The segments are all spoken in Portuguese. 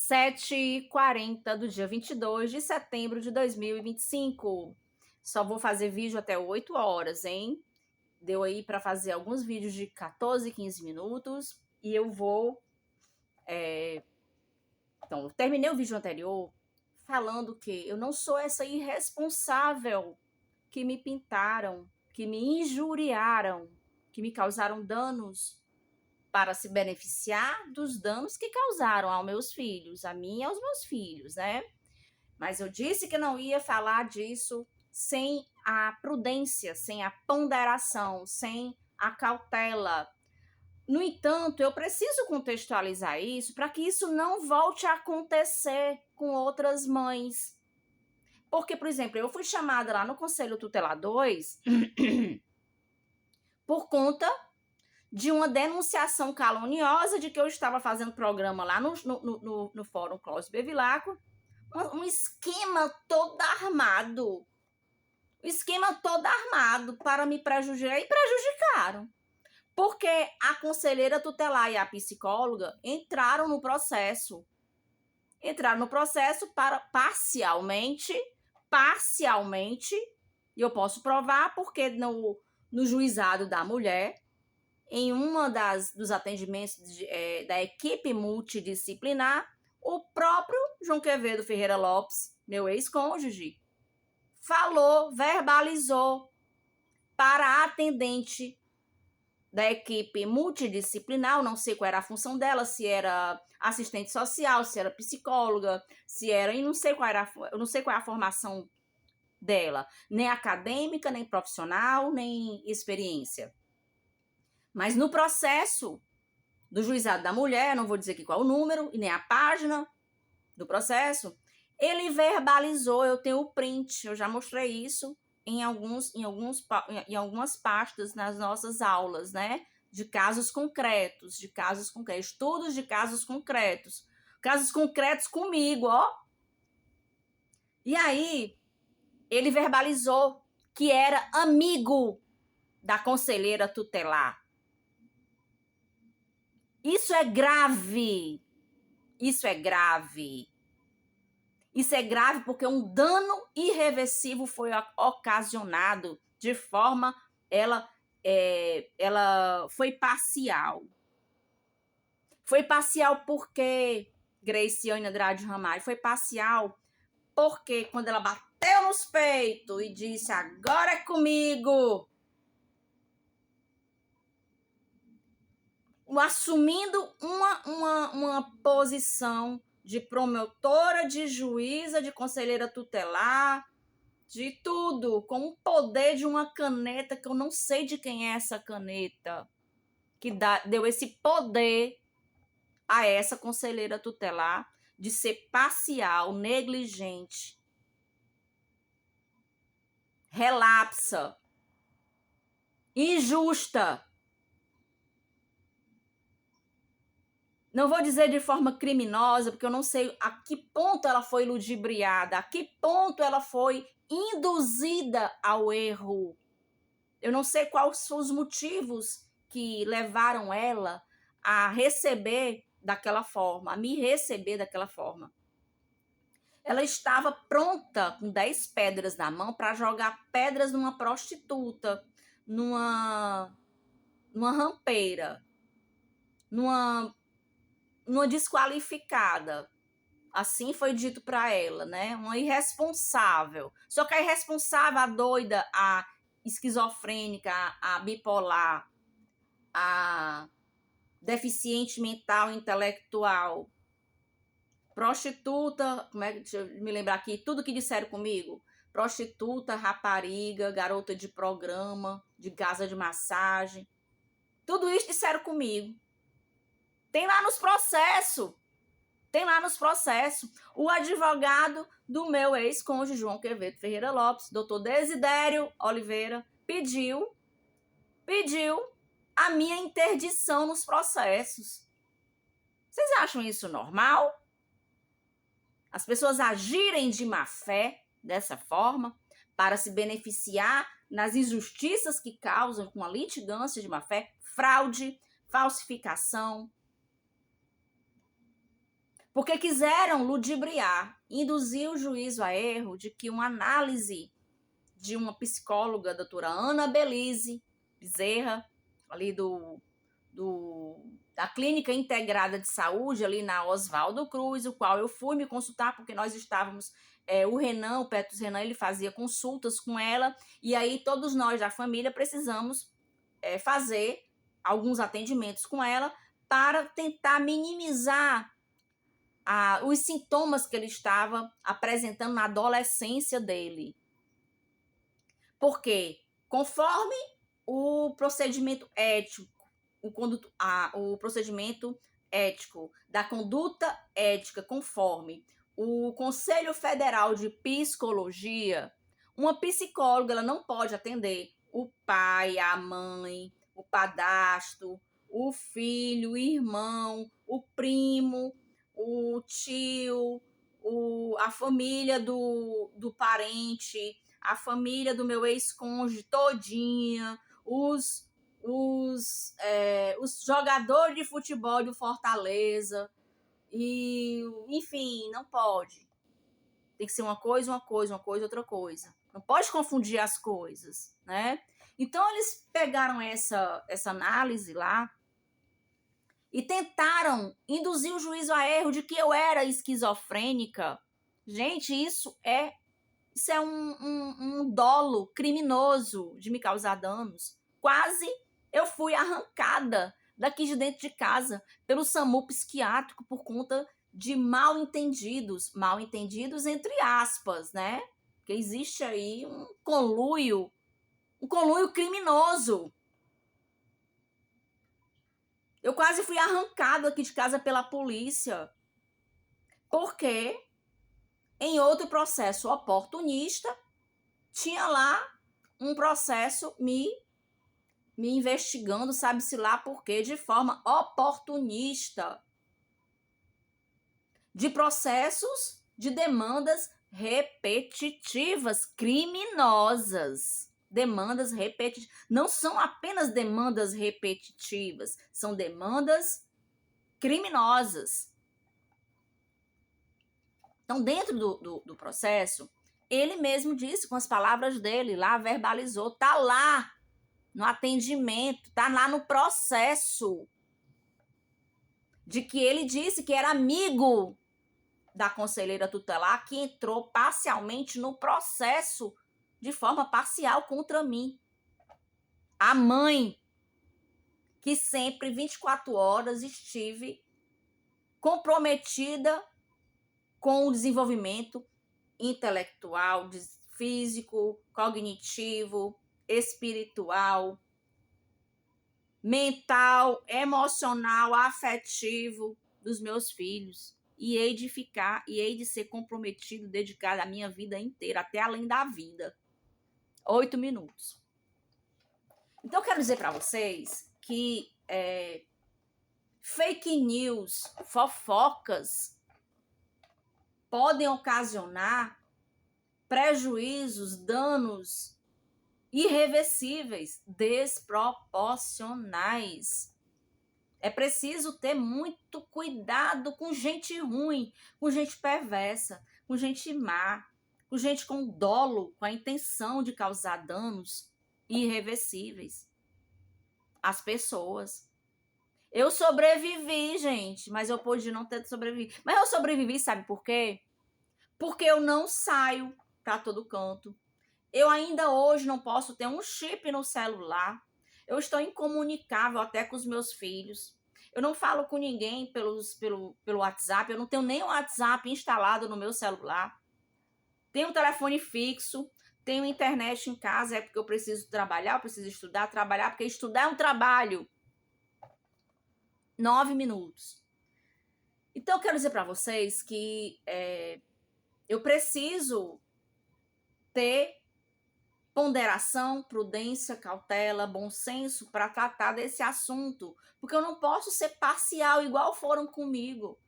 7h40 do dia 22 de setembro de 2025. Só vou fazer vídeo até 8 horas, hein? Deu aí para fazer alguns vídeos de 14, 15 minutos. E eu vou... Então, eu terminei o vídeo anterior falando que eu não sou essa irresponsável que me pintaram, que me injuriaram, que me causaram danos para se beneficiar dos danos que causaram aos meus filhos, a mim e aos meus filhos, né? Mas eu disse que não ia falar disso sem a prudência, sem a ponderação, sem a cautela. No entanto, eu preciso contextualizar isso para que isso não volte a acontecer com outras mães. Porque, por exemplo, eu fui chamada lá no Conselho Tutelar 2 por conta de uma denunciação caluniosa de que eu estava fazendo programa lá no Fórum Clóvis Bevilacqua, um esquema todo armado. Um esquema todo armado para me prejudicar, e prejudicaram. Porque a conselheira tutelar e a psicóloga entraram no processo. Entraram no processo para parcialmente, e eu posso provar porque no juizado da mulher, em uma dos atendimentos da equipe multidisciplinar, o próprio João Quevedo Ferreira Lopes, meu ex-cônjuge, falou, verbalizou para a atendente da equipe multidisciplinar, não sei qual era a função dela, se era assistente social, se era psicóloga, se era, eu não sei qual é a formação dela, nem acadêmica, nem profissional, nem experiência. Mas no processo do juizado da mulher, não vou dizer aqui qual é o número e nem a página do processo, ele verbalizou, eu tenho o print, eu já mostrei isso em algumas pastas nas nossas aulas, né? De casos concretos, estudos de casos concretos comigo, ó. E aí, ele verbalizou que era amigo da conselheira tutelar. Isso é grave. Isso é grave. Isso é grave porque um dano irreversível foi ocasionado de forma... Ela foi parcial. Foi parcial porque... Graciane Andrade Ramalho foi parcial porque quando ela bateu nos peitos e disse, agora é comigo... assumindo uma posição de promotora, de juíza, de conselheira tutelar, de tudo, com o poder de uma caneta, que eu não sei de quem é essa caneta, que deu esse poder a essa conselheira tutelar de ser parcial, negligente, relapsa, injusta. Não vou dizer de forma criminosa, porque eu não sei a que ponto ela foi ludibriada, a que ponto ela foi induzida ao erro. Eu não sei quais são os motivos que levaram ela a receber daquela forma, a me receber daquela forma. Ela estava pronta, com 10 pedras na mão, para jogar pedras numa prostituta, numa rampeira, numa desqualificada. Assim foi dito para ela, né? Uma irresponsável. Só que a irresponsável, a doida, a esquizofrênica, a bipolar, a deficiente mental, intelectual, prostituta, deixa eu me lembrar aqui, tudo que disseram comigo. Prostituta, rapariga, garota de programa, de casa de massagem. Tudo isso disseram comigo. Tem lá nos processos. O advogado do meu ex-cônjuge, João Quevedo Ferreira Lopes, doutor Desidério Oliveira, pediu a minha interdição nos processos. Vocês acham isso normal? As pessoas agirem de má fé dessa forma para se beneficiar nas injustiças que causam com a litigância de má fé, fraude, falsificação. Porque quiseram ludibriar, induzir o juízo a erro de que uma análise de uma psicóloga, a doutora Ana Belize Bezerra, ali da Clínica Integrada de Saúde, ali na Oswaldo Cruz, o qual eu fui me consultar, porque nós estávamos, o Renan, o Petrus Renan, ele fazia consultas com ela, e aí todos nós da família precisamos fazer alguns atendimentos com ela para tentar minimizar os sintomas que ele estava apresentando na adolescência dele. Porque, conforme o procedimento ético, o procedimento ético da conduta ética, conforme o Conselho Federal de Psicologia, uma psicóloga ela não pode atender o pai, a mãe, o padrasto, o filho, o irmão, o primo, o tio, a família do parente, a família do meu ex-cônjuge todinha, os jogadores de futebol do Fortaleza, e enfim, não pode. Tem que ser uma coisa, outra coisa. Não pode confundir as coisas, né? Então, eles pegaram essa análise lá e tentaram induzir o juízo a erro de que eu era esquizofrênica. Gente, isso é um dolo criminoso de me causar danos. Quase eu fui arrancada daqui de dentro de casa pelo SAMU psiquiátrico por conta de mal entendidos entre aspas, né? Porque existe aí um conluio criminoso. Eu quase fui arrancado aqui de casa pela polícia, porque em outro processo oportunista tinha lá um processo me investigando, sabe-se lá por quê, de forma oportunista, de processos de demandas repetitivas, criminosas. Demandas repetitivas. Não são apenas demandas repetitivas, são demandas criminosas. Então, dentro do processo, ele mesmo disse, com as palavras dele, lá verbalizou, tá lá no atendimento, tá lá no processo, de que ele disse que era amigo da conselheira tutelar que entrou parcialmente no processo de forma parcial contra mim. A mãe, que sempre 24 horas estive comprometida com o desenvolvimento intelectual, físico, cognitivo, espiritual, mental, emocional, afetivo dos meus filhos. E hei de ser comprometido, dedicado a minha vida inteira, até além da vida. 8 minutos. Então, eu quero dizer para vocês que fake news, fofocas, podem ocasionar prejuízos, danos irreversíveis, desproporcionais. É preciso ter muito cuidado com gente ruim, com gente perversa, com gente má, com gente com dolo, com a intenção de causar danos irreversíveis às pessoas. Eu sobrevivi, gente, mas eu pude não ter sobrevivido. Mas eu sobrevivi, sabe por quê? Porque eu não saio para todo canto. Eu ainda hoje não posso ter um chip no celular. Eu estou incomunicável até com os meus filhos. Eu não falo com ninguém pelo WhatsApp. Eu não tenho nem o WhatsApp instalado no meu celular. Tenho um telefone fixo. Tenho internet em casa. É porque eu preciso trabalhar, eu preciso estudar, trabalhar. Porque estudar é um trabalho. 9 minutos. Então, eu quero dizer para vocês que eu preciso ter ponderação, prudência, cautela, bom senso para tratar desse assunto, porque eu não posso ser parcial igual foram comigo.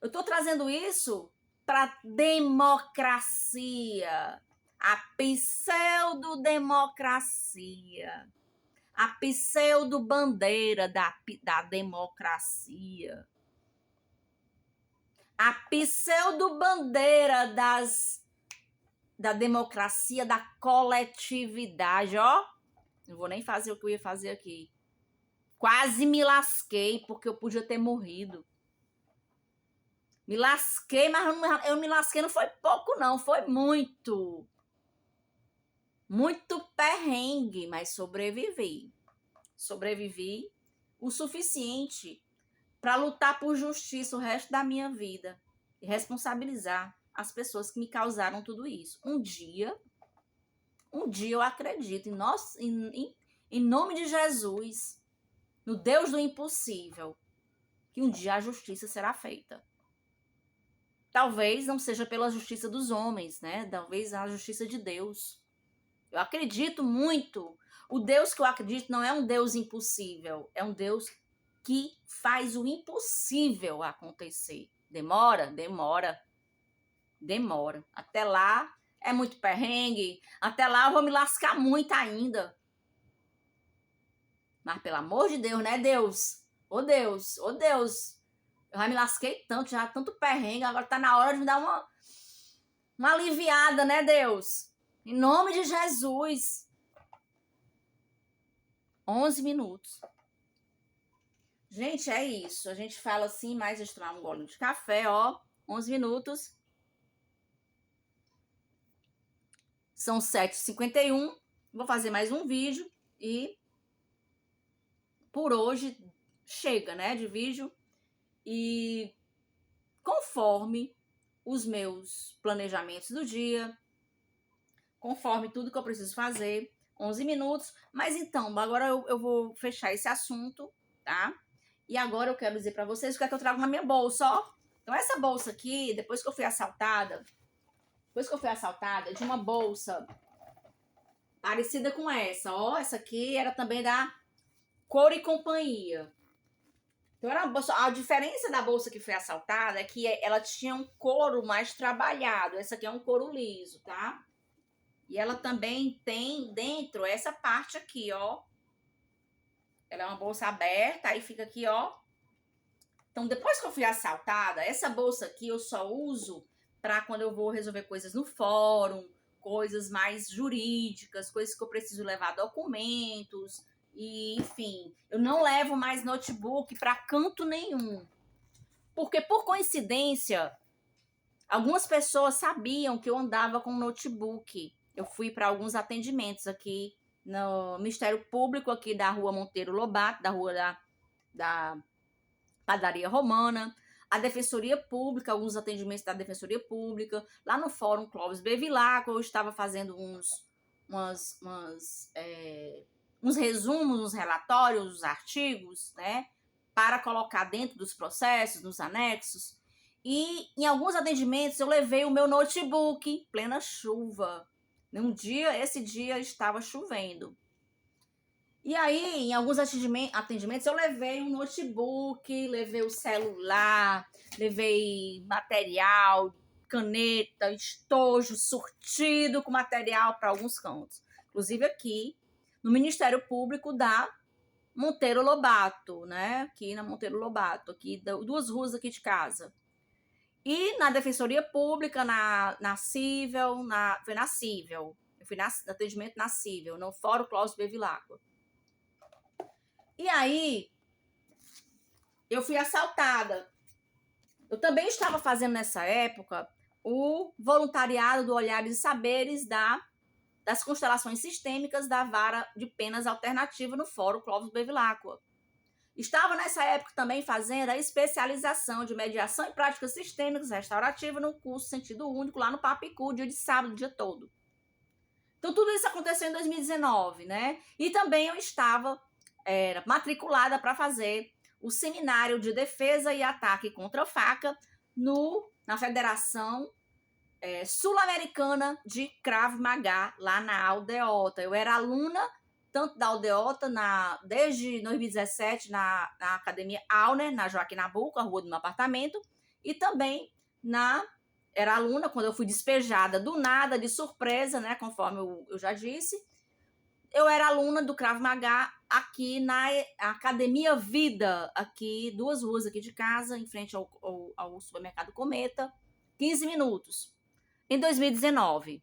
Eu estou trazendo isso para democracia, a pseudodemocracia, a pseudo-bandeira da democracia. a pseudo-bandeira da democracia, da coletividade, ó. Não vou nem fazer o que eu ia fazer aqui. Quase me lasquei, porque eu podia ter morrido. Me lasquei, mas eu me lasquei, não foi pouco, não, foi muito. Muito perrengue, mas sobrevivi. Sobrevivi o suficiente para lutar por justiça o resto da minha vida e responsabilizar as pessoas que me causaram tudo isso. Um dia eu acredito em nome de Jesus, no Deus do impossível, que um dia a justiça será feita. Talvez não seja pela justiça dos homens, né? Talvez a justiça de Deus. Eu acredito muito. O Deus que eu acredito não é um Deus impossível, é um Deus que faz o impossível acontecer. Demora. Até lá é muito perrengue. Até lá eu vou me lascar muito ainda. Mas pelo amor de Deus, né, Deus? Ô Deus. Eu já me lasquei tanto, já tanto perrengue. Agora tá na hora de me dar uma aliviada, né, Deus? Em nome de Jesus. 11 minutos. Gente, é isso. A gente fala assim, mais deixa eu tomar um gole de café, ó. 11 minutos. São 7h51. Vou fazer mais um vídeo e por hoje chega, né, de vídeo. E conforme os meus planejamentos do dia, conforme tudo que eu preciso fazer, 11 minutos. Mas então, agora eu vou fechar esse assunto, tá? E agora eu quero dizer para vocês o que é que eu trago na minha bolsa, ó. Então, essa bolsa aqui, depois que eu fui assaltada, de uma bolsa parecida com essa, ó. Essa aqui era também da Cor e Companhia. Então, era uma bolsa, a diferença da bolsa que foi assaltada é que ela tinha um couro mais trabalhado. Essa aqui é um couro liso, tá? E ela também tem dentro essa parte aqui, ó. Ela é uma bolsa aberta, aí fica aqui, ó. Então, depois que eu fui assaltada, essa bolsa aqui eu só uso para quando eu vou resolver coisas no fórum, coisas mais jurídicas, coisas que eu preciso levar documentos, e enfim, eu não levo mais notebook para canto nenhum. Porque, por coincidência, algumas pessoas sabiam que eu andava com notebook. Eu fui para alguns atendimentos aqui no Ministério Público, aqui da Rua Monteiro Lobato, da Rua da Padaria Romana, a Defensoria Pública, alguns atendimentos da Defensoria Pública, lá no Fórum Clóvis Bevilacqua, eu estava fazendo uns resumos, uns relatórios, uns artigos, né, para colocar dentro dos processos, nos anexos. E em alguns atendimentos eu levei o meu notebook, plena chuva. Esse dia estava chovendo. E aí, em alguns atendimentos, eu levei um notebook, levei o celular, levei material, caneta, estojo, surtido com material para alguns cantos. Inclusive aqui, no Ministério Público da Monteiro Lobato, né? Aqui na Monteiro Lobato, aqui, 2 ruas aqui de casa. E na Defensoria Pública, na Cível, foi na Cível. Eu fui no atendimento na Cível, no Fórum Clóvis Bevilacqua. E aí, eu fui assaltada. Eu também estava fazendo nessa época o voluntariado do Olhares e Saberes das constelações sistêmicas da Vara de Penas Alternativa no Fórum Clóvis Bevilacqua. Estava nessa época também fazendo a especialização de mediação e práticas sistêmicas restaurativas no curso Sentido Único, lá no Papicu, dia de sábado, o dia todo. Então, tudo isso aconteceu em 2019, né? E também eu estava matriculada para fazer o seminário de defesa e ataque contra a faca na Federação Sul-Americana de Krav Maga, lá na Aldeota. Eu era aluna tanto da Aldeota desde 2017 na Academia Auner, na Joaquim Nabuco, a rua do meu apartamento, e também era aluna quando eu fui despejada do nada, de surpresa, né, conforme eu já disse, eu era aluna do Krav Maga aqui na Academia Vida, aqui, 2 ruas aqui de casa, em frente ao supermercado Cometa, 15 minutos. Em 2019,